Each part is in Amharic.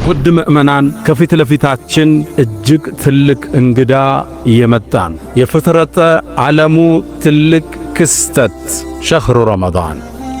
ውድ ምእመናን ከፊት ለፊታችን እጅግ ትልቅ እንግዳ እየመጣን የፍጥረተ ዓለሙ ትልቅ ክስተት ሸህሩ ረመዳን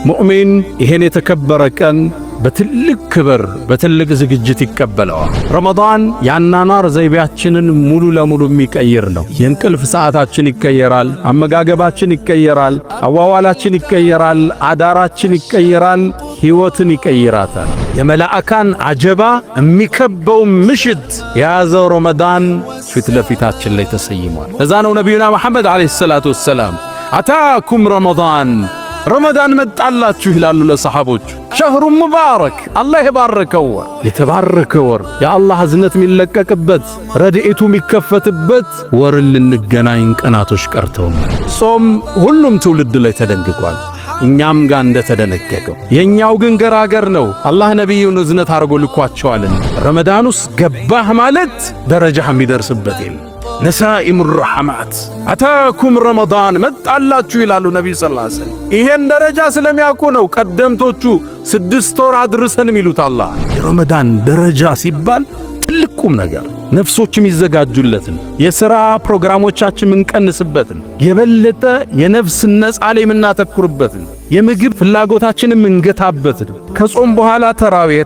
ሙእሚን ይሄን የተከበረ ቀን በትልቅ ክብር በትልቅ ዝግጅት ይቀበለዋል። ረመዳን ያናናር ዘይቤያችንን ሙሉ ለሙሉ የሚቀይር ነው። የእንቅልፍ ሰዓታችን ይቀየራል፣ አመጋገባችን ይቀየራል፣ አዋዋላችን ይቀየራል፣ አዳራችን ይቀየራል፣ ሕይወትን ይቀይራታል። የመላእካን አጀባ የሚከበው ምሽት የያዘው ረመዳን ፊት ለፊታችን ላይ ተሰይሟል። እዛ ነው ነቢዩና መሐመድ ዓለይሂ ሰላቱ ወሰላም አታኩም ረመዳን መጣላችሁ ይላሉ ለሰሓቦች። ሸህሩ ሙባረክ አላህ የባረከው ወር፣ የተባረከ ወር፣ የአላህ እዝነት የሚለቀቅበት ረድኤቱ የሚከፈትበት ወርን ልንገናኝ ቀናቶች ቀርተውናል። ጾም ሁሉም ትውልድ ላይ ተደንግጓል፣ እኛም ጋር እንደተደነገገው። የኛው ግን ገራገር ነው። አላህ ነቢዩን እዝነት አድርጎ ልኳቸዋልን። ረመዳን ውስጥ ገባህ ማለት ደረጃህ የሚደርስበት የለም። ነሳኢሙ ረሐማት አታኩም ረመዳን መጣላችሁ ይላሉ ነቢዩ ሰለላሁ ዐለይሂ ወሰለም። ይሄን ደረጃ ስለሚያውቁ ነው ቀደምቶቹ 6 ወር አድርሰን የሚሉት። አላህ የረመዳን ደረጃ ሲባል ትልቅ ቁም ነገር፣ ነፍሶች የሚዘጋጁለትን፣ የሥራ ፕሮግራሞቻችን ምንቀንስበትን፣ የበለጠ የነፍስ ነጻ ላይ የምናተኩርበትን፣ የምግብ ፍላጎታችን ምንገታበትን፣ ከጾም በኋላ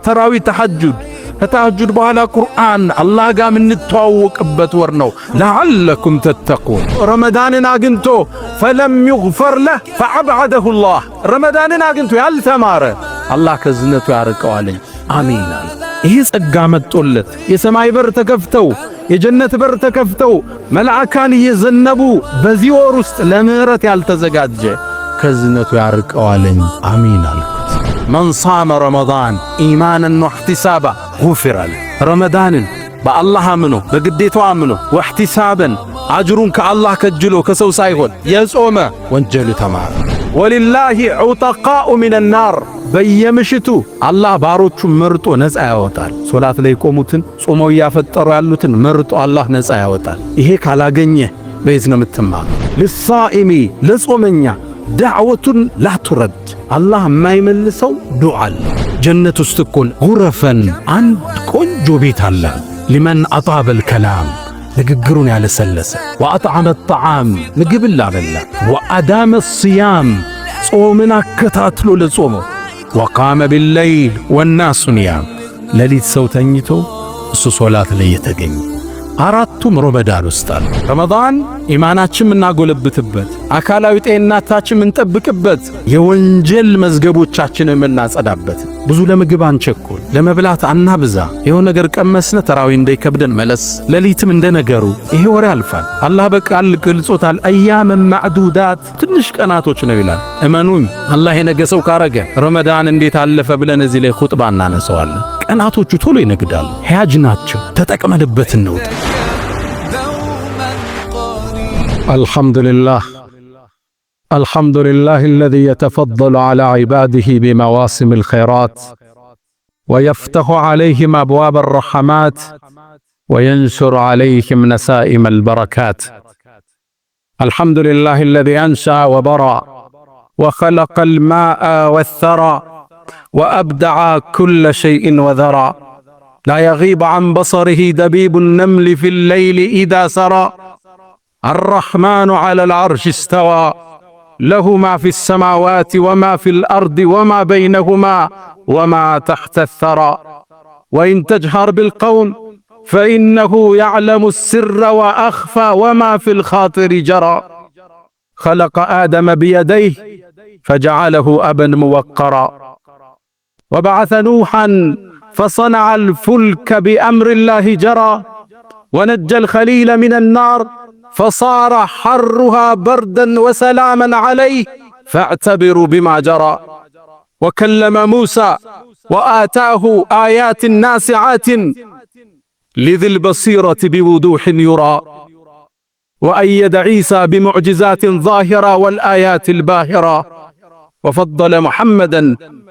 ተራዊ ተሐጁድ፣ ከተሐጁድ በኋላ ቁርአን አላህ ጋር ምንተዋወቅበት ወር ነው። ለዓለኩም ተተቁን። ረመዳንን አግኝቶ ፈለም ይግፈር ለህ ፈዐብዐደሁ ላህ። ረመዳንን አግኝቶ ያልተማረ አላህ ከዝነቱ ያርቀዋለኝ። አሚን። ይህ ጸጋ መጦለት የሰማይ በር ተከፍተው የጀነት በር ተከፍተው መላእካን እየዘነቡ በዚህ ወር ውስጥ ለምህረት ያልተዘጋጀ ከዝነቱ ያርቀዋለኝ። አሚን አልኩት። መን ሷመ ረመዳን ኢማናን ወህቲሳባ ጉፊረ ለህ። ረመዳንን በአላህ አምኖ በግዴታው አምኖ ወህቲሳበን አጅሩን ከአላህ ከጅሎ ከሰው ሳይሆን የጾመ ወንጀሉ ተማረ። ወሊላሂ ዑተቃኡ ሚነ ናር። በየምሽቱ አላህ ባሮቹን መርጦ ነፃ ያወጣል። ሶላት ላይ ቆሙትን ጾመው ያፈጠሩ ያሉትን መርጦ አላህ ነፃ ያወጣል። ይሄ ካላገኘ በየት ነው የምትማሩ? ለሳኢሚ ለጾመኛ ዳዕወቱን ላቱረድ አላህ የማይመልሰው ዱዓ አለ። ጀነት ውስጥ እኮ ጉረፈን አንድ ቆንጆ ቤት አለ። ሊመን አጣበል ከላም ንግግሩን ያለሰለሰ፣ ወአጥዓመ ጣዓም ምግብን ላበላ፣ ወአዳመ ሲያም ጾምን አከታትሎ ለጾመው፣ ወቃመ ቢለይል ወናሱ ኒያም ሌሊት ሰው ተኝቶ እሱ ሶላት ላይ የተገኘ። አራቱም ረመዳን ውስጥ አሉ። ረመዳን ኢማናችን የምናጎለብትበት፣ አካላዊ ጤንነታችን የምንጠብቅበት፣ የወንጀል መዝገቦቻችን የምናጸዳበት። ብዙ ለምግብ አንቸኩል፣ ለመብላት አናብዛ። የሆነ ነገር ቀመስነ ተራዊ እንዳይከብደን መለስ። ሌሊትም እንደነገሩ ይሄ ወር ያልፋል። አላህ በቃል ገልጾታል። አያመ ማዕዱዳት ትንሽ ቀናቶች ነው ይላል። እመኑኝ አላህ የነገሰው ካረገ ረመዳን እንዴት አለፈ ብለን እዚህ ላይ ኹጥባ እናነሳዋለን። ቀናቶቹ ቶሎ ይነግዳሉ። ሕያጅ ናቸው። ተጠቅመንበት እንውጥ። الحمد لله الذي يتفضل على عباده بمواسم الخيرات ويفتح عليهم أبواب الرحمات وينشر عليهم نسائم البركات. الحمد لله الذي أنشأ وبرأ وخلق الماء والثرى وأبدع كل شيء وذرى. لا يغيب عن بصره دبيب النمل في الليل إذا سرى. الرحمن على العرش استوى له ما في السماوات وما في الأرض وما بينهما وما تحت الثرى. وإن تجهر بالقول فإنه يعلم السر وأخفى وما في الخاطر جرى. خلق آدم بيديه فجعله أبا موقرا. وبعث نوحا فصنع الفلك بأمر الله جرى. ونجى الخليل من النار فصار حرها بردا وسلاما عليه فاعتبروا بما جرى. وكلم موسى وآتاه آيات ناسعات لذي البصيرة بوضوح يرى. وأيد عيسى بمعجزات ظاهرة والآيات الباهرة. وفضل محمدا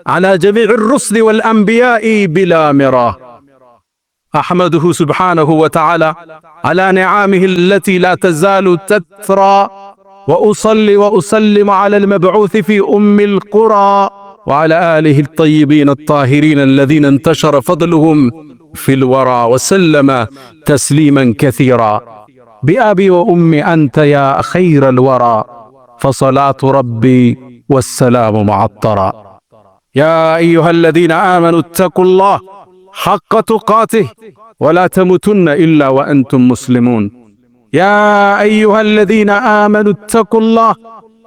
على جميع الرسل والأنبياء بلا مراه. أحمده سبحانه وتعالى على نعمه التي لا تزال تترى. وأصلي وأسلم على المبعوث في أم القرى وعلى آله الطيبين الطاهرين الذين انتشر فضلهم في الورى وسلم تسليما كثيرا. بأبي وأمي أنت يا خير الورى، فصلاة ربي والسلام معطرا. يا أيها الذين آمنوا اتقوا الله حق تقاته ولا تموتن إلا وأنتم مسلمون. يا أيها الذين آمنوا اتقوا الله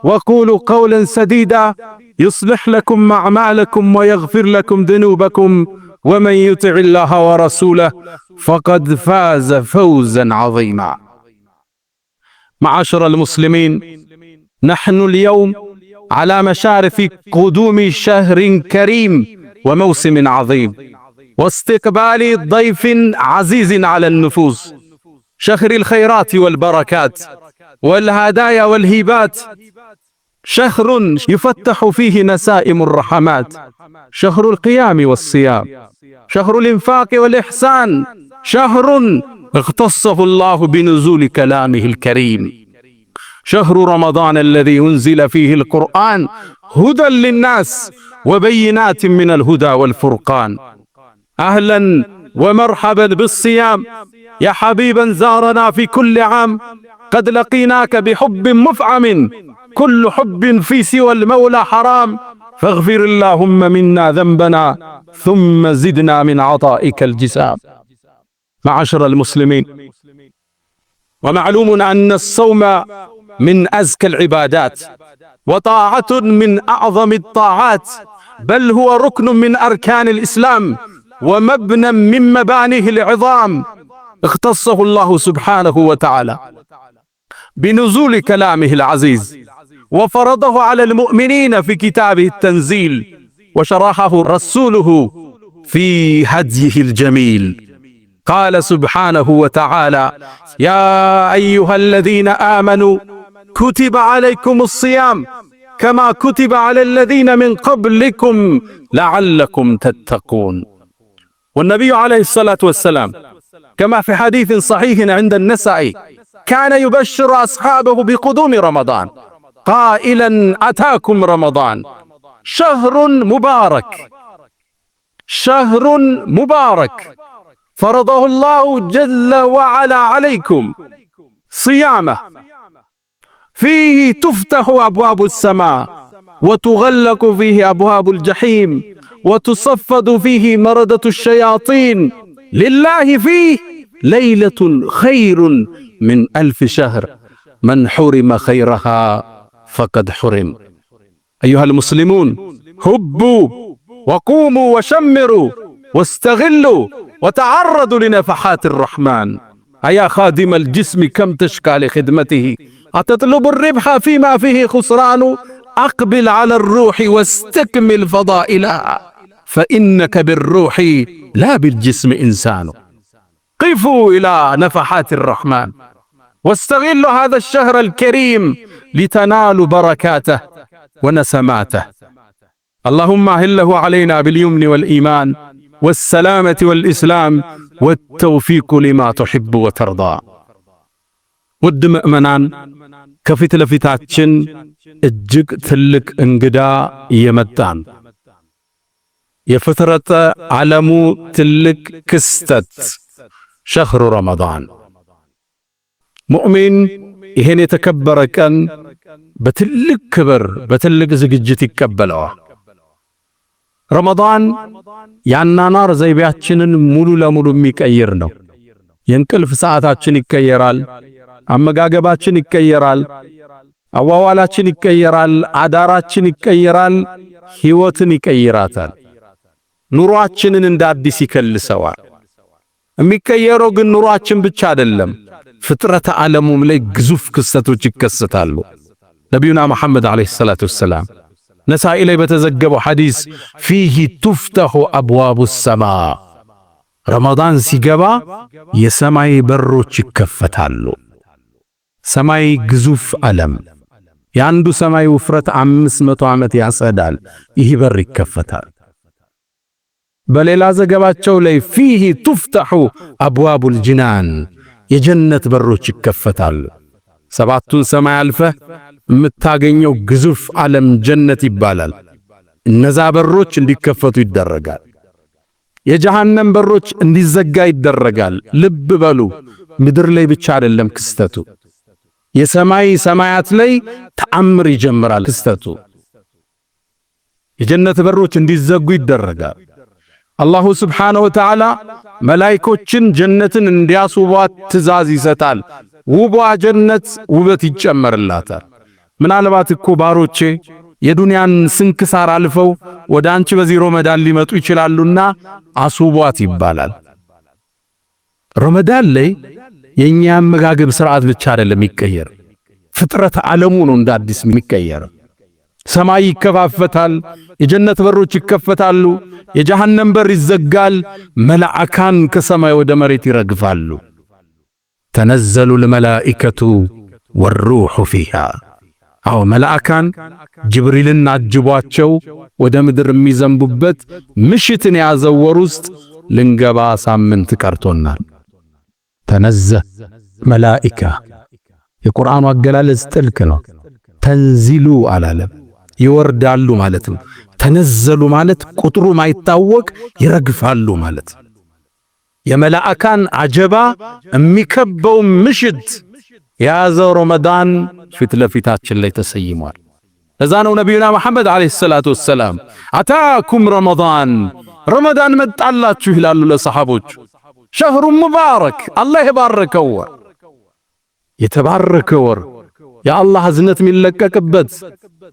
وقولوا قولا سديدا يصلح لكم أعمالكم ويغفر لكم ذنوبكم، ومن يطع الله ورسوله فقد فاز فوزا عظيما. معاشر المسلمين، نحن اليوم على مشارف قدوم شهر كريم وموسم عظيم، واستقبال ضيف عزيز على النفوس، شهر الخيرات والبركات والهدايا والهبات، شهر يفتح فيه نسائم الرحمات، شهر القيام والصيام، شهر الإنفاق والإحسان، شهر اختصه الله بنزول كلامه الكريم، شهر رمضان الذي أنزل فيه القرآن هدى للناس وبينات من الهدى والفرقان. أهلا ومرحبا بالصيام يا حبيبا زارنا في كل عام، قد لقيناك بحب مفعم، كل حب في سوى المولى حرام، فاغفر اللهم منا ذنبنا ثم زدنا من عطائك الجسام. معاشر المسلمين، ومعلوم أن الصوم من أزكى العبادات وطاعة من أعظم الطاعات، بل هو ركن من أركان الإسلام ومبنى من مبانيه العظام، اختصه الله سبحانه وتعالى بنزول كلامه العزيز، وفرضه على المؤمنين في كتابه التنزيل، وشرحه رسوله في هديه الجميل. قال سبحانه وتعالى: يا أيها الذين آمنوا كتب عليكم الصيام كما كتب على الذين من قبلكم لعلكم تتقون. والنبي عليه الصلاة والسلام كما في حديث صحيح عند النسائي كان يبشر أصحابه بقدوم رمضان قائلا: أتاكم رمضان شهر مبارك، شهر مبارك فرضه الله جل وعلا عليكم صيامه، فيه تفتح أبواب السماء وتغلق فيه أبواب الجحيم وتصفد فيه مردة الشياطين، لله فيه ليلة خير من 1000 شهر، من حرم خيرها فقد حرم. أيها المسلمون، هبوا وقوموا وشمروا واستغلوا وتعرضوا لنفحات الرحمن. أيا خادم الجسم كم تشكى لخدمته، أتطلب الربح فيما فيه خسران، أقبل على الروح واستكمل فضائلها، فإنك بالروح لا بالجسم إنسان. قفوا إلى نفحات الرحمن واستغلوا هذا الشهر الكريم لتنالوا بركاته ونسماته. اللهم أهله علينا باليمن والإيمان والسلامة والإسلام والتوفيق لما تحب وترضى. ውድ ምእመናን፣ ከፊት ለፊታችን እጅግ ትልቅ እንግዳ እየመጣን የፍጥረተ ዓለሙ ትልቅ ክስተት ሸህሩ ረመዳን። ሙእሚን ይሄን የተከበረ ቀን በትልቅ ክብር በትልቅ ዝግጅት ይቀበለዋል። ረመዳን ያናናር ዘይቤያችንን ሙሉ ለሙሉ የሚቀይር ነው። የእንቅልፍ ሰዓታችን ይቀየራል፣ አመጋገባችን ይቀየራል፣ አዋዋላችን ይቀየራል፣ አዳራችን ይቀየራል፣ ሕይወትን ይቀይራታል። ኑሯችንን እንደ አዲስ ይከልሰዋል። የሚቀየረው ግን ኑሯችን ብቻ አይደለም፣ ፍጥረተ ዓለሙም ላይ ግዙፍ ክስተቶች ይከሰታሉ። ነቢዩና መሐመድ ዓለይሂ ሰላቱ ወሰላም ነሳኢ ላይ በተዘገበው ሐዲስ ፊህ ቱፍተሑ አብዋቡ ሰማ፣ ረመዳን ሲገባ የሰማይ በሮች ይከፈታሉ። ሰማይ ግዙፍ ዓለም፣ የአንዱ ሰማይ ውፍረት 500 ዓመት ያጸዳል። ይህ በር ይከፈታል። በሌላ ዘገባቸው ላይ ፊህ ቱፍተሑ አብዋቡል ጅናን፣ የጀነት በሮች ይከፈታሉ። ሰባቱን ሰማይ አልፈህ የምታገኘው ግዙፍ ዓለም ጀነት ይባላል። እነዛ በሮች እንዲከፈቱ ይደረጋል። የጀሃነም በሮች እንዲዘጋ ይደረጋል። ልብ በሉ፣ ምድር ላይ ብቻ አይደለም ክስተቱ፣ የሰማይ ሰማያት ላይ ተአምር ይጀምራል ክስተቱ። የጀነት በሮች እንዲዘጉ ይደረጋል። አላሁ ስብሓነሁ ወተዓላ መላእክቶችን ጀነትን እንዲያስውቧት ትእዛዝ ይሰጣል። ውቧ ጀነት ውበት ይጨመርላታል። ምናልባት እኮ ባሮቼ የዱንያን ስንክሳር አልፈው ወደ አንቺ በዚህ ረመዳን ሊመጡ ይችላሉና አስውቧት ይባላል። ረመዳን ላይ የኛ አመጋገብ ስርዓት ብቻ አይደለም የሚቀየር፣ ፍጥረት ዓለሙ ነው እንደ አዲስ የሚቀየር። ሰማይ ይከፋፈታል፣ የጀነት በሮች ይከፈታሉ፣ የጀሃነም በር ይዘጋል፣ መላእካን ከሰማይ ወደ መሬት ይረግፋሉ። ተነዘሉ ለመላእከቱ ወሩሑ ፊሃ። አዎ መላእካን ጅብሪልን አጅቧቸው ወደ ምድር የሚዘንቡበት ምሽትን የያዘው ወር ውስጥ ልንገባ ሳምንት ቀርቶናል። ተነዘህ መላእካ፣ የቁርአኑ አገላለጽ ጥልቅ ነው። ተንዚሉ አላለም፣ ይወርዳሉ ማለት ነው። ተነዘሉ ማለት ቁጥሩ ማይታወቅ ይረግፋሉ ማለት። የመላእካን አጀባ የሚከበው ምሽት የያዘው ረመዳን ፊት ለፊታችን ላይ ተሰይሟል። ለዛ ነው ነቢዩና መሐመድ ዓለይሂ ሰላቱ ወሰላም አታኩም ረመዳን መጣላችሁ ይላሉ ለሰሓቦች። ሸህሩ ሙባረክ፣ አላህ የባረከው ወር፣ የተባረከ ወር፣ የአላህ እዝነት የሚለቀቅበት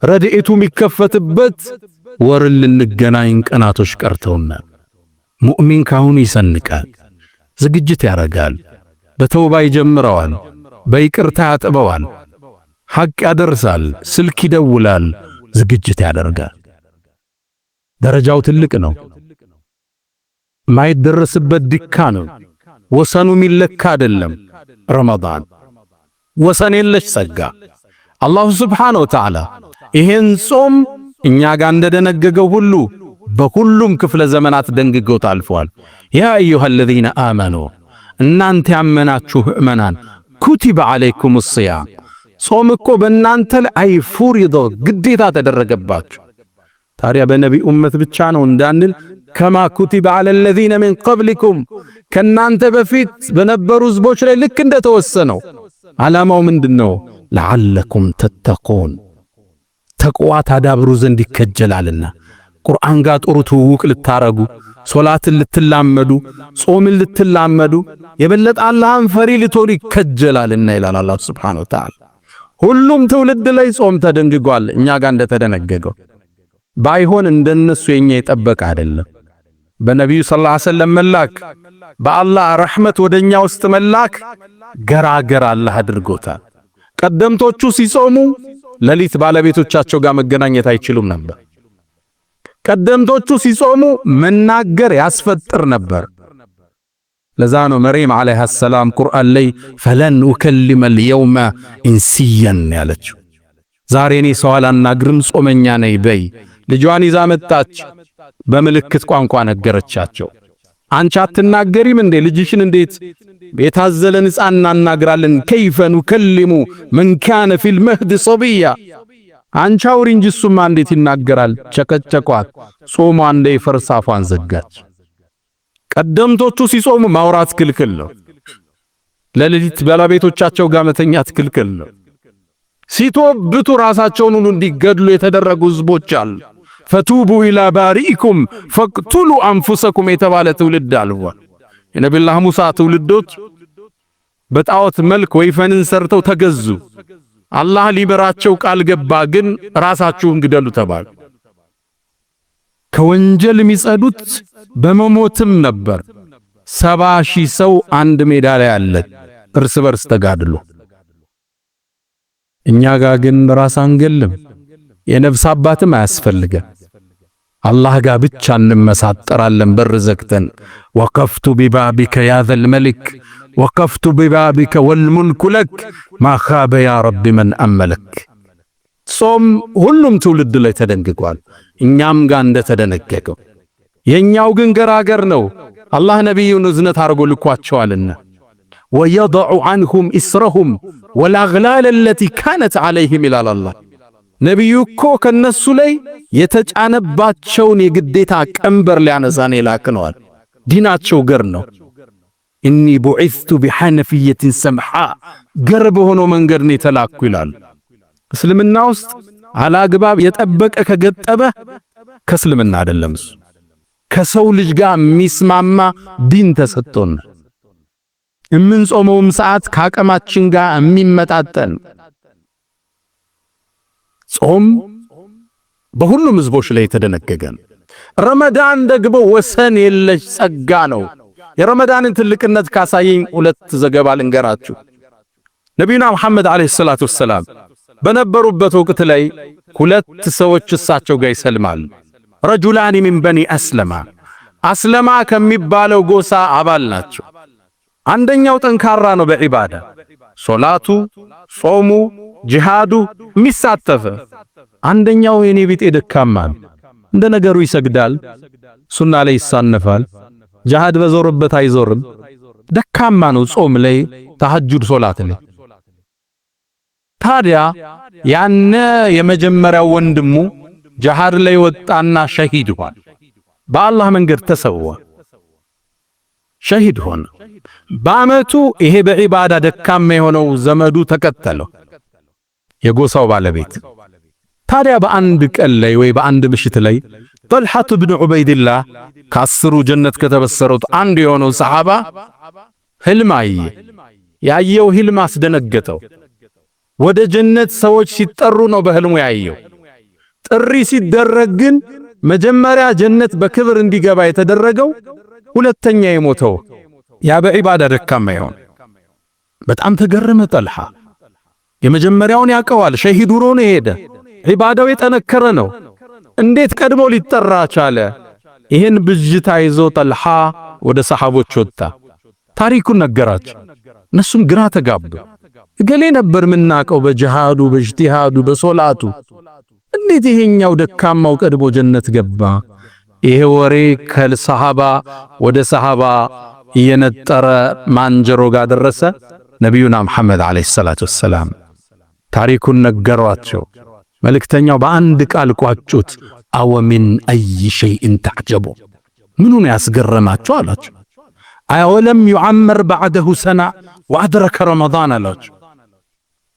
ረድኤቱ የሚከፈትበት ወርን ልንገናኝ ቀናቶች ቀርተውናል። ሙእሚን ካሁኑ ይሰንቃል፣ ዝግጅት ያረጋል፣ በተውባ ይጀምረዋል፣ በይቅርታ ያጥበዋል፣ ሐቅ ያደርሳል፣ ስልክ ይደውላል፣ ዝግጅት ያደርጋል። ደረጃው ትልቅ ነው፣ ማይደረስበት ድካ ነው። ወሰኑ ሚለካ አይደለም። ረመዳን ወሰን የለሽ ጸጋ። አላሁ ስብሓነሁ ወተዓላ ይሄን ጾም እኛ ጋር እንደደነገገው ሁሉ በሁሉም ክፍለ ዘመናት ደንግጎት አልፏል። ያ አዩሃለዚነ አመኑ፣ እናንተ ያመናችሁ ምእመናን፣ ኩቲበ ዓለይኩም ሲያም፣ ጾም እኮ በእናንተ ላይ ፉሪዶ ግዴታ ተደረገባችሁ። ታዲያ በነቢ ኡመት ብቻ ነው እንዳንል ከማ ኩቲበ ዐለለዚነ ሚን ቀብሊኩም፣ ከናንተ በፊት በነበሩ ህዝቦች ላይ ልክ እንደተወሰነው። ዓላማው ምንድነው? ለዓለኩም ተተቁን፣ ተቅዋ ታዳብሩ ዘንድ ይከጀላልና። ቁርአን ጋር ጥሩ ትውውቅ ልታረጉ፣ ሶላትን ልትላመዱ፣ ጾምን ልትላመዱ፣ የበለጠ አላህን ፈሪ ልትሆኑ ይከጀላልና ይላል አላህ ሱብሓነሁ ወተዓላ። ሁሉም ትውልድ ላይ ጾም ተደንግጓል፣ እኛ ጋር እንደተደነገገው። ባይሆን እንደነሱ የኛ የጠበቀ አይደለም። በነቢዩ ሰለላሁ ዐለይሂ ወሰለም መላክ፣ በአላህ ረሕመት ወደኛ ውስጥ መላክ ገራገር አላህ አድርጎታል። ቀደምቶቹ ሲጾሙ ሌሊት ባለቤቶቻቸው ጋር መገናኘት አይችሉም ነበር። ቀደምቶቹ ሲጾሙ መናገር ያስፈጥር ነበር። ለዛ ነው መርየም ዓለይሃ ሰላም ቁርአን ላይ ፈለን ኡከሊመል የውመ ኢንሲየን ያለችው። ዛሬ እኔ ሰው አላናግርም ጾመኛ ነኝ በይ። ልጇን ይዛ መጣች፣ በምልክት ቋንቋ ነገረቻቸው። አንቺ አትናገሪም እንዴ? ልጅሽን እንዴት የታዘለን ሕፃን እናናግራለን? ከይፈ ኑከሊሙ መን ካነ ፊል መህድ ሶብያ። አንቺ አውሪ እንጂ እሱማ እንዴት ይናገራል? ቸከቸኳት። ጾሟ እንደ ፈርስ አፏን ዘጋች። ቀደምቶቹ ሲጾሙ ማውራት ክልክል ነው። ለሌሊት ባለቤቶቻቸው ጋር መተኛት ክልክል ነው። ሲቶብቱ ራሳቸውን ሁሉ እንዲገድሉ የተደረጉ ህዝቦች አሉ። ፈቱቡ ኢላ ባሪኢኩም ፈቅቱሉ አንፉሰኩም የተባለ ትውልድ አልፏል። የነቢዩላህ ሙሳ ትውልዶች በጣዖት መልክ ወይፈንን ሰርተው ተገዙ። አላህ ሊበራቸው ቃል ገባ፣ ግን ራሳችሁን ግደሉ ተባሉ። ከወንጀል የሚጸዱት በመሞትም ነበር። 70,000 ሰው አንድ ሜዳ ላይ አለ፣ እርስ በርስ ተጋድሎ። እኛ ጋር ግን ራስ አንገልም፣ የነፍስ አባትም አያስፈልገን። አላህ ጋር ብቻ እንመሳጠራለን በር ዘግተን። ወቀፍቱ ቢባቢከ ያ ዘል መሊክ ወቀፍቱ ቢባቢከ ወልሙልኩ ለክ ማኻበ ያ ረቢ መን አመለክ። ጾም ሁሉም ትውልድ ላይ ተደንግጓል፣ እኛም ጋር እንደተደነገገው። የኛው ግን ገራገር ነው። አላህ ነቢዩን እዝነት አድርጎ ልኳቸዋልና ወየضዑ ዐንሁም ኢስረሁም ወልአግላል አለቲ ካነት ዐለይሂም ይላል አላህ። ነቢዩ እኮ ከነሱ ላይ የተጫነባቸውን የግዴታ ቀንበር ሊያነሳን የላክነዋል። ዲናቸው ገር ነው። ኢኒ ቡዒስቱ ቢሐነፊየትን ሰምሓ ገር በሆነው መንገድ ነው የተላኩ ይላሉ። እስልምና ውስጥ አላግባብ የጠበቀ ከገጠበህ ከእስልምና አይደለም እሱ ከሰው ልጅ ጋር የሚስማማ ዲን ተሰጥቶን የምንጾመውም ሰዓት ከአቅማችን ጋር የሚመጣጠን ጾም በሁሉም ህዝቦች ላይ የተደነገገ ነው። ረመዳን ደግሞ ወሰን የለሽ ጸጋ ነው። የረመዳንን ትልቅነት ካሳየኝ ሁለት ዘገባ ልንገራችሁ። ነቢዩና መሐመድ አለይሂ ሰላቱ ወሰላም በነበሩበት ወቅት ላይ ሁለት ሰዎች እሳቸው ጋር ይሰልማሉ። ረጁላኒ ሚን በኒ አስለማ ከሚባለው ጎሳ አባል ናቸው። አንደኛው ጠንካራ ነው በዒባዳ ሶላቱ፣ ጾሙ፣ ጂሃዱ የሚሳተፈ፣ አንደኛው የኔ ቢጤ ደካማ እንደ ነገሩ ይሰግዳል፣ ሱና ላይ ይሳነፋል፣ ጂሃድ በዞርበት አይዞርም፣ ደካማ ነው ጾም ላይ፣ ተሐጁድ ሶላት ላይ። ታዲያ ያነ የመጀመሪያው ወንድሙ ጂሃድ ላይ ወጣና ሸሂድ ሆነ። በአላህ መንገድ ተሰዋ፣ ሸሂድ ሆነ። በአመቱ ይሄ በዒባዳ ደካማ የሆነው ዘመዱ ተከተለው፣ የጎሳው ባለቤት። ታዲያ በአንድ ቀን ላይ ወይ በአንድ ምሽት ላይ ጠልሐቱ ብን ዑበይድላህ ከአስሩ ጀነት ከተበሰሩት አንዱ የሆነው ሰሓባ ህልም አየ። ያየው ህልም አስደነገጠው። ወደ ጀነት ሰዎች ሲጠሩ ነው በህልሙ ያየው። ጥሪ ሲደረግ ግን መጀመሪያ ጀነት በክብር እንዲገባ የተደረገው ሁለተኛ የሞተው ያ በዒባዳ ደካማ ይሆን። በጣም ተገረመ ጠልሐ። የመጀመሪያውን ያቀዋል፣ ሸሂድ ሆኖ ነው ሄደ። ዒባዳው የጠነከረ ነው። እንዴት ቀድሞ ሊጠራ ቻለ? ይሄን ብጅታ ይዞ ጠልሐ ወደ ሰሓቦች ወጣ። ታሪኩን ነገራቸው። እነሱም ግራ ተጋቡ። እገሌ ነበር ምናቀው በጂሃዱ፣ በእጅቲሃዱ፣ በሶላቱ፣ እንዴት ይሄኛው ደካማው ቀድሞ ጀነት ገባ? ይሄ ወሬ ከሰሃባ ወደ ሰሃባ እየነጠረ ማንጀሮ ጋር ደረሰ። ነቢዩና መሐመድ አለይሂ ሰላቱ ወሰላም ታሪኩን ነገሯቸው። መልእክተኛው በአንድ ቃል ቋጩት። አወ ሚን አይ ሸይእን ተዕጀቡ፣ ምኑን ያስገረማቸው አላቸው። አወለም ዩዓመር በዕደሁ ሰና ወአድረከ ረመዳን አላቸው።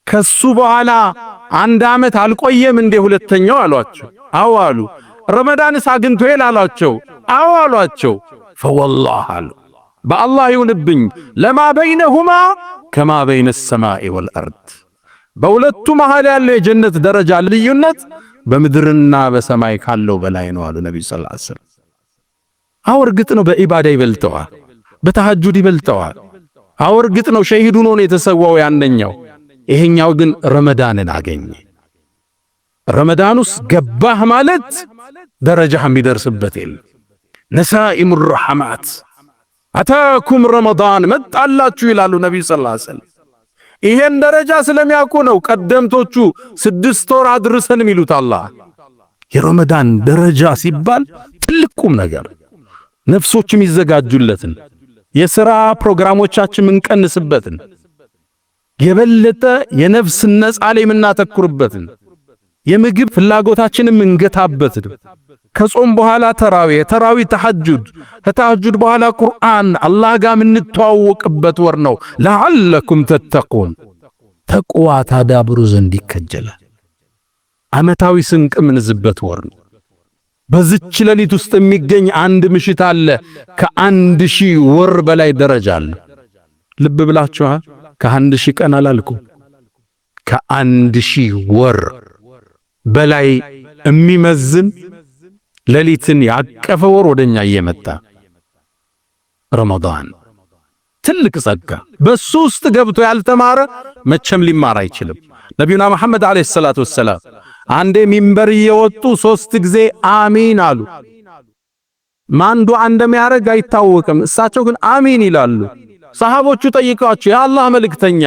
ከሱ በኋላ አንድ ዓመት አልቆየም እንዴ ሁለተኛው አሏቸው። አዎ አሉ። ረመዳንስ አግኝቶ አሏቸው። አዎ አሏቸው። ፈወላህ አሉ በአላህ ይሁንብኝ ለማ በይነሁማ ከማ በይነ ሰማኢ ወልአርድ፣ በሁለቱ መሃል ያለው የጀነት ደረጃ ልዩነት በምድርና በሰማይ ካለው በላይ ነው አሉ ነብዩ ሰለላሁ ዐለይሂ ወሰለም። አዎ እርግጥ ነው በዒባዳ ይበልጠዋል፣ በተሐጁድ ይበልጠዋል። አዎ እርግጥ ነው ሸሂድ ሆኖ ነው የተሰዋው ያንኛው። ይሄኛው ግን ረመዳንን አገኘ። ረመዳን ውስጥ ገባህ ማለት ደረጃህ የሚደርስበት የለም። ነሳኢሙ ረሕማት አታኩም ረመዳን መጣላችሁ ይላሉ ነብዩ ሰለላሁ ዐለይሂ ወሰለም። ይሄን ደረጃ ስለሚያውቁ ነው ቀደምቶቹ 6 ወር አድርሰን የሚሉት። አላህ የረመዳን ደረጃ ሲባል ትልቁም ነገር ነፍሶችም ይዘጋጁለትን፣ የሥራ ፕሮግራሞቻችን ምንቀንስበትን፣ የበለጠ የነፍስ ነጻ ላይ የምናተኩርበትን፣ የምግብ ፍላጎታችንን ምንገታበትን፣ ከጾም በኋላ ተራዊህ ተሐጁድ፣ ከተሐጁድ በኋላ ቁርአን አላህ ጋር የምንተዋወቅበት ወር ነው። ለዓለኩም ተተቁን ተቅዋ ታዳብሩ ዘንድ ይከጀላል። ዓመታዊ ስንቅ ምንዝበት ወር ነው። በዚች ሌሊት ውስጥ የሚገኝ አንድ ምሽት አለ ከ1000 ወር በላይ ደረጃ አለ። ልብ ብላችኋል? ከ1000 ቀን አላልኩ፣ ከ1000 ወር በላይ የሚመዝን ሌሊትን ያቀፈ ወር ወደኛ እየመጣ ረመዳን ትልቅ ጸጋ። በሱ ውስጥ ገብቶ ያልተማረ መቼም ሊማር አይችልም። ነቢዩና መሐመድ አለይሂ ሰላቱ ወሰላም አንዴ ሚንበር እየወጡ 3 ጊዜ አሚን አሉ። ማን ዱዓ እንደሚያደርግ አይታወቅም። እሳቸው ግን አሚን ይላሉ። ሰሃቦቹ ጠይቀዋቸው የአላህ መልእክተኛ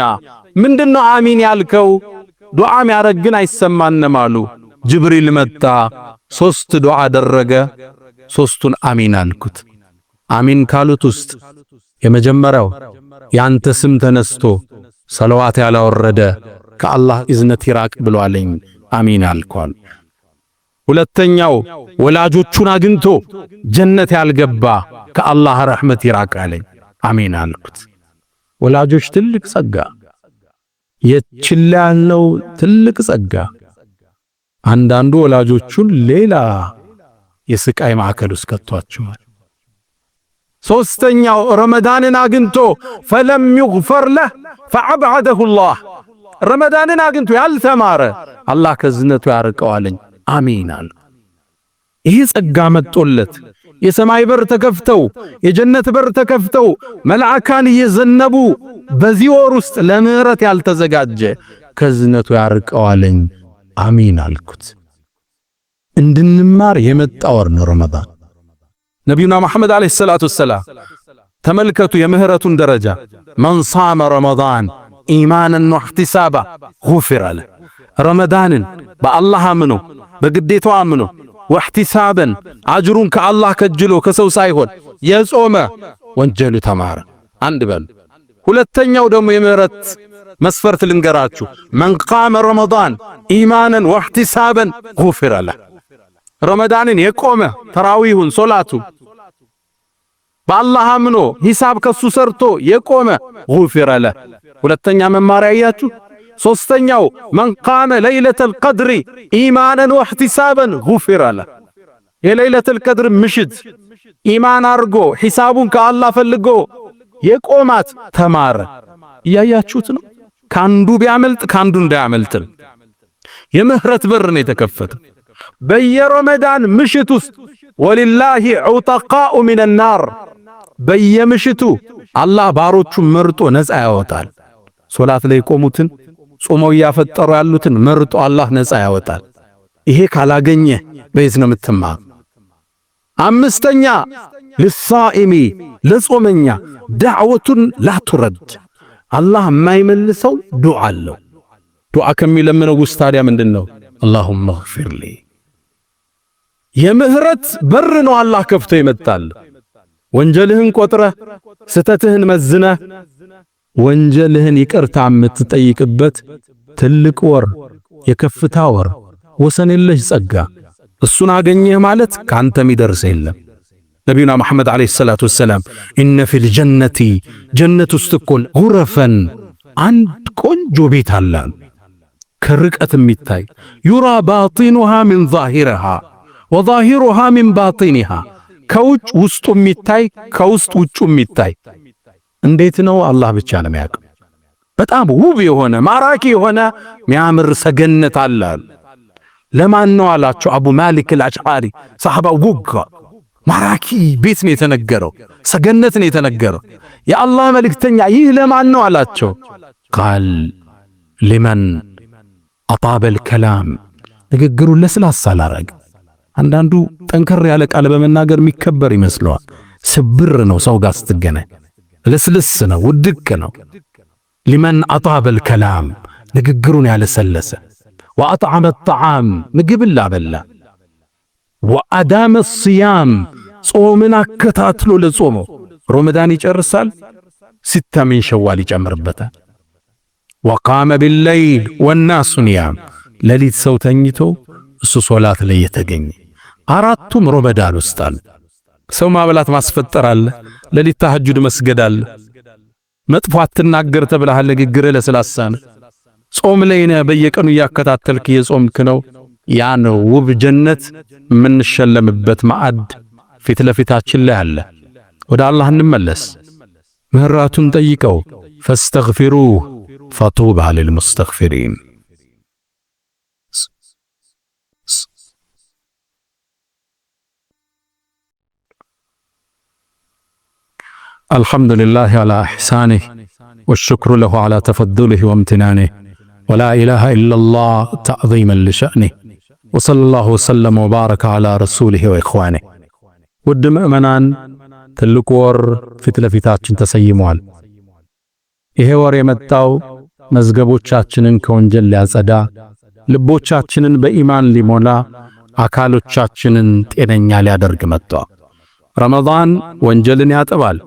ምንድነው አሚን ያልከው? ዱዓ የሚያደርግ ግን አይሰማንም አሉ። ጅብሪል መጣ፣ 3 ዱዓ አደረገ፣ 3ቱን አሚን አልኩት። አሚን ካሉት ውስጥ የመጀመሪያው ያንተ ስም ተነስቶ ሰለዋት ያላወረደ ከአላህ እዝነት ይራቅ ብሏለኝ አሚን አልኳል። ሁለተኛው ወላጆቹን አግኝቶ ጀነት ያልገባ ከአላህ ረሕመት ይራቅ አለኝ። አሜን አልኩት። ወላጆች ትልቅ ጸጋ፣ የችላ ያለው ትልቅ ጸጋ። አንዳንዱ ወላጆቹን ሌላ የስቃይ ማዕከል ውስጥ ከቷቸዋል። ሶስተኛው ረመዳንን አግኝቶ ፈለም ይግፈር ለህ ፈዐብዐደሁ ላህ። ረመዳንን አግኝቶ ያልተማረ አላህ ከዝነቱ ያርቀዋለኝ። አሜን አለ። ይህ ጸጋ መጦለት የሰማይ በር ተከፍተው የጀነት በር ተከፍተው መላእካን እየዘነቡ በዚህ ወር ውስጥ ለምህረት ያልተዘጋጀ ከዝነቱ ያርቀዋለኝ። አሜን አልኩት። እንድንማር የመጣ ወር ነው ረመዳን። ነቢዩና መሐመድ አለይሂ ሰላቱ ወሰላም ተመልከቱ የምህረቱን ደረጃ። መን ሷመ ረመዳን ኢማናን ወህቲሳባ ጉፊረ ለህ። ረመዳንን በአላህ አምኖ በግዴታው አምኖ ወህቲሳበን አጅሩን ከአላህ ከጅሎ ከሰው ሳይሆን የጾመ ወንጀሉ ተማረ። አንድ በሉ። ሁለተኛው ደግሞ የምህረት መስፈርት ልንገራችሁ። መን ቃመ ረመዳን ኢማናን ወህቲሳበን ጉፊረ ለህ። ረመዳንን የቆመ ተራዊሁን ሶላቱ በአላህ አምኖ ሂሳብ ከሱ ሰርቶ የቆመ ጉፊረ ለህ። ሁለተኛ መማሪያ ያያችሁ። ሶስተኛው መን ቃመ ለይለተል ቀድሪ ኢማናን ወህቲሳበን ጉፊረ ለህ። የለይለተል ቀድር ምሽት ኢማን አርጎ ሂሳቡን ከአላህ ፈልጎ የቆማት ተማረ። እያያችሁት ነው። ካንዱ ቢያመልጥ ካንዱ እንዳያመልጥ የምህረት በር ነው የተከፈተ። በየረመዳን ምሽት ውስጥ ወሊላሂ ዑተቃኡ ሚነን ናር፣ በየምሽቱ አላህ ባሮቹን መርጦ ነፃ ያወጣል። ሶላት ላይ ቆሙትን ጾመው ያፈጠሩ ያሉትን መርጦ አላህ ነፃ ያወጣል። ይሄ ካላገኘ በየት ነው የምትማር? አምስተኛ ለሳኢሚ ለጾመኛ ዳዕወቱን ላቱረድ፣ አላህ የማይመልሰው ዱዓ አለው። ዱዓ ከሚለምነው ውስጥ ታዲያ ምንድነው? አላሁመ እግፊር ሊ። የምህረት በር ነው አላህ ከፍቶ ይመጣል። ወንጀልህን ቆጥረህ ስተትህን መዝነህ ወንጀልህን ይቅርታ የምትጠይቅበት ትልቅ ወር፣ የከፍታ ወር፣ ወሰን የለሽ ጸጋ። እሱን አገኘህ ማለት ካንተ የሚደርስ የለም። ነቢዩና መሐመድ አለይሂ ሰላቱ ወሰላም ኢነ ፊል ጀነቲ ጀነት ውስጥ እኮ ጉረፈን አንድ ቆንጆ ቤት አለ ከርቀት የሚታይ ዩራ ባጢኑሃ ሚን ዛሂረሃ ወዛሂሩሃ ሚን ባጢኒሃ፣ ከውጭ ውስጡ የሚታይ ከውስጥ ውጩ የሚታይ። እንዴት ነው? አላህ ብቻ ነው የሚያውቀው። በጣም ውብ የሆነ ማራኪ የሆነ የሚያምር ሰገነት አለ። ለማን ነው አላቸው አቡ ማሊክ አልአሽዓሪ ሰሐባው ጉጋ። ማራኪ ቤት ነው የተነገረው፣ ሰገነት ነው የተነገረው። የአላህ መልእክተኛ ይህ ለማን ነው አላቸው። ቃል ሊመን አጣበል ከላም፣ ንግግሩን ለስላሳ ላረግ። አንዳንዱ ጠንከር ያለ ቃል በመናገር የሚከበር ይመስለዋል። ስብር ነው ሰው ጋር ስትገናኝ፣ ለስልስ ነው ውድቅ ነው። ሊመን አጣበል ከላም፣ ንግግሩን ያለሰለሰ። ወአጥዓመ ጣዓም፣ ምግብን ላበላ። ወአዳመ ሲያም፣ ጾምን አከታትሎ ለጾመው። ረመዳን ይጨርሳል፣ ሲታ ሚን ሸዋል ይጨምርበታል። ወቃመ ቢለይል ወናሱ ኒያም፣ ሌሊት ሰው ተኝቶ እሱ ሶላት ላይ የተገኘ። አራቱም ረመዳን ውስጥ አለ። ሰው ማብላት ማስፈጠር አለ፣ ሌሊት ተሐጁድ መስገድ አለ። መጥፎ አትናገር ተብለሃል፣ ንግግርህ ለስላሳ ነው። ጾም ላይ ነህ፣ በየቀኑ እያከታተልክ የጾምክ ነው። ያ ነው ውብ ጀነት የምንሸለምበት ማዕድ ፊት ለፊታችን ላይ አለ። ወደ አላህ እንመለስ፣ ምህረቱን ጠይቀው። ፈስተግፊሩህ ፈጡባ ሊልሙስተግፊሪን። الحمد لله على إحسانه والشكر له على تفضله وامتنانه ولا إله إلا الله تعظيما لشأنه وصلى الله وسلم وبارك على رسوله وإخوانه. ውድ ምእመናን ትልቁ ወር ፊት ለፊታችን ተሰይሟል። ይሄ ወር የመጣው መዝገቦቻችንን ከወንጀል ሊያጸዳ፣ ልቦቻችንን በኢማን ሊሞላ፣ አካሎቻችንን ጤነኛ ሊያደርግ መጥቷል። ረመዳን ወንጀልን ያጥባል፣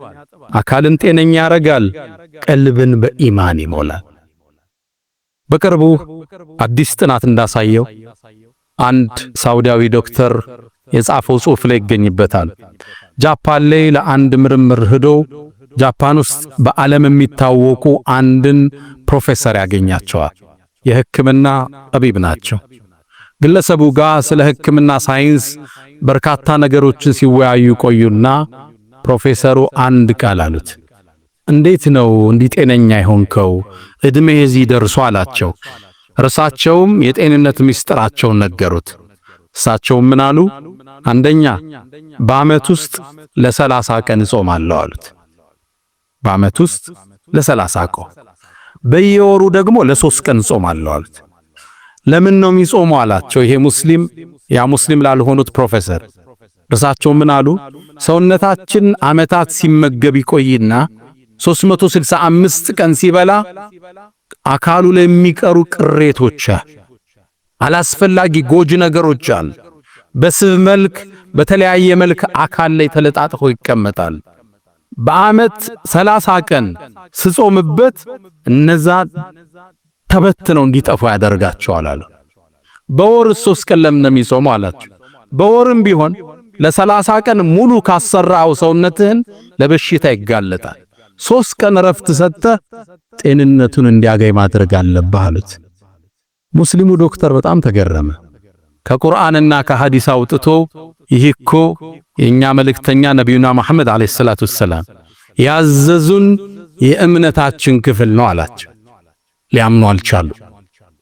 አካልን ጤነኛ ያረጋል፣ ቀልብን በኢማን ይሞላል። በቅርቡ አዲስ ጥናት እንዳሳየው አንድ ሳውዲያዊ ዶክተር የጻፈው ጽሑፍ ላይ ይገኝበታል። ጃፓን ላይ ለአንድ ምርምር ሄዶ ጃፓን ውስጥ በዓለም የሚታወቁ አንድን ፕሮፌሰር ያገኛቸዋል። የሕክምና ጠቢብ ናቸው። ግለሰቡ ጋር ስለ ሕክምና ሳይንስ በርካታ ነገሮችን ሲወያዩ ቆዩና ፕሮፌሰሩ አንድ ቃል አሉት። እንዴት ነው እንዲህ ጤነኛ የሆንከው? እድሜህ እዚህ ደርሶ አላቸው። እርሳቸውም የጤንነት ምስጢራቸውን ነገሩት። እሳቸውም ምን አሉ? አንደኛ በዓመት ውስጥ ለ30 ቀን እጾማለሁ አሉት። በዓመት ውስጥ ለ30 ቀን፣ በየወሩ ደግሞ ለ3 ቀን እጾማለሁ አሉት። ለምን ነው የሚጾመው አላቸው። ይሄ ሙስሊም ያ ሙስሊም ላልሆኑት ፕሮፌሰር እርሳቸው ምን አሉ? ሰውነታችን ዓመታት ሲመገብ ይቆይና 365 ቀን ሲበላ አካሉ ላይ የሚቀሩ ቅሬቶች፣ አላስፈላጊ ጎጂ ነገሮች አሉ። በስብ መልክ በተለያየ መልክ አካል ላይ ተለጣጥፎ ይቀመጣል። በዓመት 30 ቀን ስጾምበት እነዛ ተበትነው እንዲጠፉ ያደርጋቸዋል አለ። በወር 3 ቀን ለምን የሚጾሙ አላቸው። በወርም ቢሆን ለ30 ቀን ሙሉ ካሰራው ሰውነትህን ለበሽታ ይጋለጣል። 3 ቀን ረፍት ሰጥተህ ጤንነቱን እንዲያገኝ ማድረግ አለብህ አሉት። ሙስሊሙ ዶክተር በጣም ተገረመ። ከቁርአንና ከሐዲስ አውጥቶ ይህ እኮ የኛ መልእክተኛ ነብዩና መሐመድ አለይሂ ሰላቱ ሰላም ያዘዙን የእምነታችን ክፍል ነው አላቸው። ሊያምኑ አልቻሉ።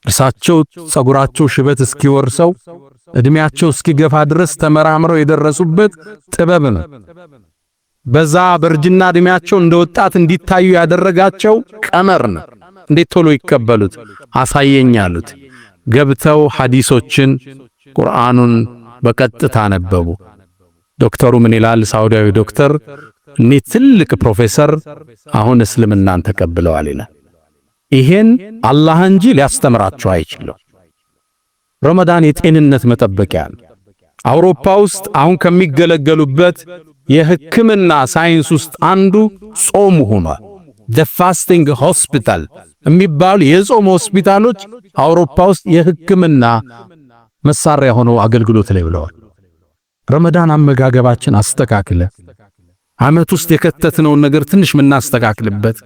እርሳቸው ጸጉራቸው ሽበት እስኪወርሰው እድሜያቸው እስኪገፋ ድረስ ተመራምረው የደረሱበት ጥበብ ነው። በዛ በርጅና እድሜያቸው እንደ ወጣት እንዲታዩ ያደረጋቸው ቀመር ነው። እንዴት ቶሎ ይቀበሉት? አሳየኝ አሉት። ገብተው ሐዲሶችን ቁርአኑን በቀጥታ ነበቡ። ዶክተሩ ምን ይላል? ሳውዲያዊ ዶክተር እኔ ትልቅ ፕሮፌሰር አሁን እስልምናን ተቀብለዋል ይላል። ይሄን አላህ እንጂ ሊያስተምራቸው አይችልም። ረመዳን የጤንነት መጠበቂያ ነው። አውሮፓ ውስጥ አሁን ከሚገለገሉበት የሕክምና ሳይንስ ውስጥ አንዱ ጾም ሆኗል። the fasting hospital የሚባሉ የጾም ሆስፒታሎች አውሮፓ ውስጥ የሕክምና መሳሪያ ሆነው አገልግሎት ላይ ብለዋል። ረመዳን አመጋገባችን አስተካክለ ዓመት ውስጥ የከተትነውን ነገር ትንሽ ምናስተካክልበት፣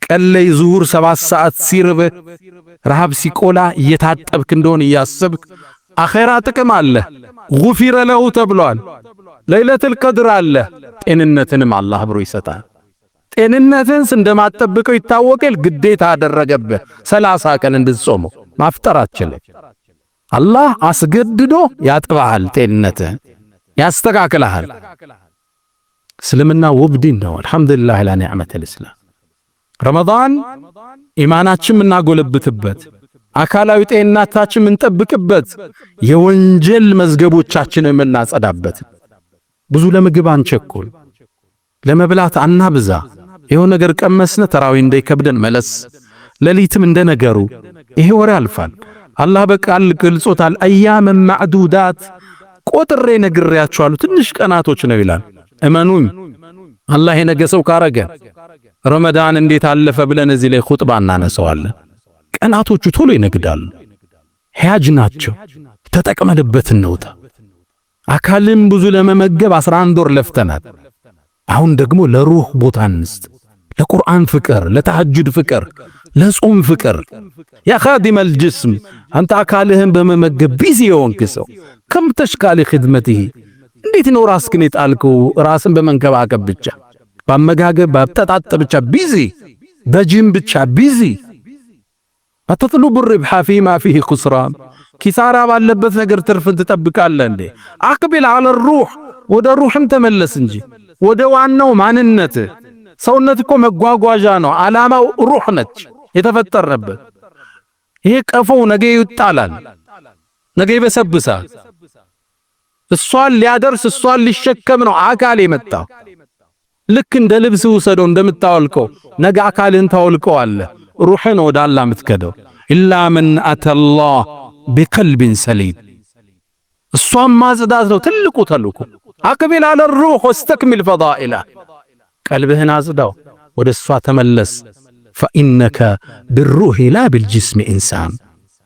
ቀን ላይ ዙሁር 7 ሰዓት ሲርብ ረሃብ ሲቆላ እየታጠብክ እንደሆነ እያሰብክ አኺራ ጥቅም አለ። ጉፊረ ለሁ ተብሏል። ለይለቱል ቀድር አለ። ጤንነትንም አላህ ብሮ ይሰጣል። ጤንነትን እንደማጠብቀው ይታወቃል። ግዴታ አደረገብህ 30 ቀን እንድትጾም ማፍጠራችን አላህ አስገድዶ ያጥባሃል። ጤንነትን ያስተካክልሃል። እስልምና ውብ ዲን ነው። አልሐምዱሊላህ ላ ኒዕመተል ኢስላም። ረመዳን ኢማናችን የምናጎለብትበት፣ አካላዊ ጤንነታችን የምንጠብቅበት፣ የወንጀል መዝገቦቻችንን የምናጸዳበት። ብዙ ለምግብ አንቸኩል፣ ለመብላት አናብዛ። ይሄው ነገር ቀመስነ ተራዊ እንዳይከብደን መለስ፣ ሌሊትም እንደነገሩ ይሄ ወሬ ያልፋል። አላህ በቃል ገልጾታል። አያመ ማዕዱዳት ቆጥሬ ነግሬያችኋለሁ፣ ትንሽ ቀናቶች ነው ይላል። እመኑኝ አላህ የነገሰው ካረገ ረመዳን እንዴት አለፈ ብለን እዚህ ላይ ኹጥባ እናነሳዋለን። ቀናቶቹ ቶሎ ይነግዳሉ። ሂያጅ ናቸው። ተጠቅመንበት እንውጣ። አካልን ብዙ ለመመገብ 11 ወር ለፍተናል። አሁን ደግሞ ለሩህ ቦታ እንስጥ። ለቁርአን ፍቅር፣ ለተሐጁድ ፍቅር፣ ለጾም ፍቅር። ያ ኻዲመል ጅስም አንተ አካልህን በመመገብ ቢዚ የሆንክ ሰው ከም ተሽካሊ ኺድመትህ እንዴት ነው ራስህን የጣልከው? ራስን በመንከባከብ ብቻ፣ በአመጋገብ በአጠጣጥ ብቻ ቢዚ፣ በጂም ብቻ ቢዚ። አተጥሉቡ الربح فيما فيه خسران ኪሳራ ባለበት ነገር ትርፍን ትጠብቃለህ እንዴ? አቅቢል على الروح ወደ ሩህም ተመለስ እንጂ ወደ ዋናው ማንነት። ሰውነት እኮ መጓጓዣ ነው። ዓላማው ሩህ ነች የተፈጠረበት። ይሄ ቀፎው ነገ ይጣላል፣ ነገ ይበሰብሳል። እሷን ሊያደርስ እሷን ሊሸከም ነው አካል የመጣ። ልክ እንደ ልብስ ውሰደው እንደምታወልቀው ነገ አካልን ታወልቀዋለህ። ሩህን ወደ አላህ የምትከደው ኢላ መን አተላህ ቢቀልብን ሰሊም። እሷን ማጽዳት ነው ትልቁ ተልእኮ። አቅቢል አለ ሩህ ወስተክሚል ፈዳኢላ። ቀልብህን አጽዳው፣ ወደ እሷ ተመለስ። ፈኢነከ ብሩህ ላ ብልጅስም ኢንሳን።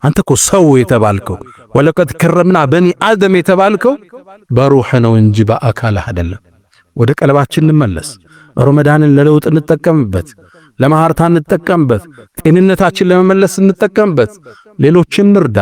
አንተኮ ሰው የተባልከው ወለቀድ ከረምና በኒ አደም የተባልከው በሩህ ነው እንጂ በአካል አይደለም። ወደ ቀልባችን እንመለስ። ረመዳንን ለለውጥ እንጠቀምበት፣ ለማህርታ እንጠቀምበት፣ ጤንነታችን ለመመለስ እንጠቀምበት፣ ሌሎችን እንርዳ፣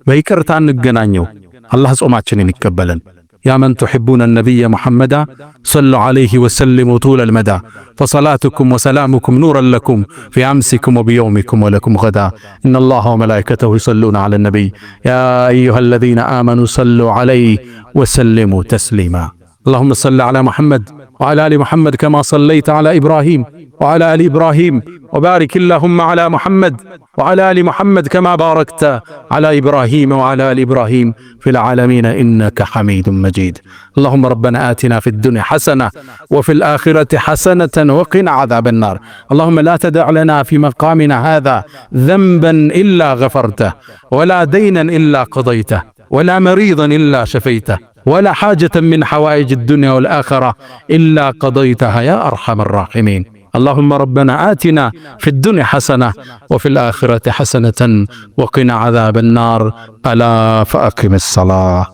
በይቅርታ እንገናኘው። አላህ ጾማችንን ይቀበለን። يا من تحبون النبي محمدا صلوا عليه وسلموا طول المدى فصلاتكم وسلامكم نورا لكم في أمسكم وبيومكم ولكم غدا إن الله وملائكته يصلون على النبي يا أيها الذين آمنوا صلوا عليه وسلموا تسليما اللهم صل على محمد وعلى آل محمد كما صليت على إبراهيم وعلى آل إبراهيم وبارك اللهم على محمد وعلى آل محمد كما باركت على إبراهيم وعلى آل إبراهيم في العالمين إنك حميد مجيد اللهم ربنا آتنا في الدنيا حسنة وفي الآخرة حسنة وقنا عذاب النار اللهم لا تدع لنا في مقامنا هذا ذنبا إلا غفرته ولا دينا إلا قضيته ولا مريضا إلا شفيته ولا حاجة من حوائج الدنيا والآخرة إلا قضيتها يا أرحم الراحمين اللهم ربنا آتنا في الدنيا حسنة وفي الآخرة حسنة وقنا عذاب النار ألا فأقم الصلاة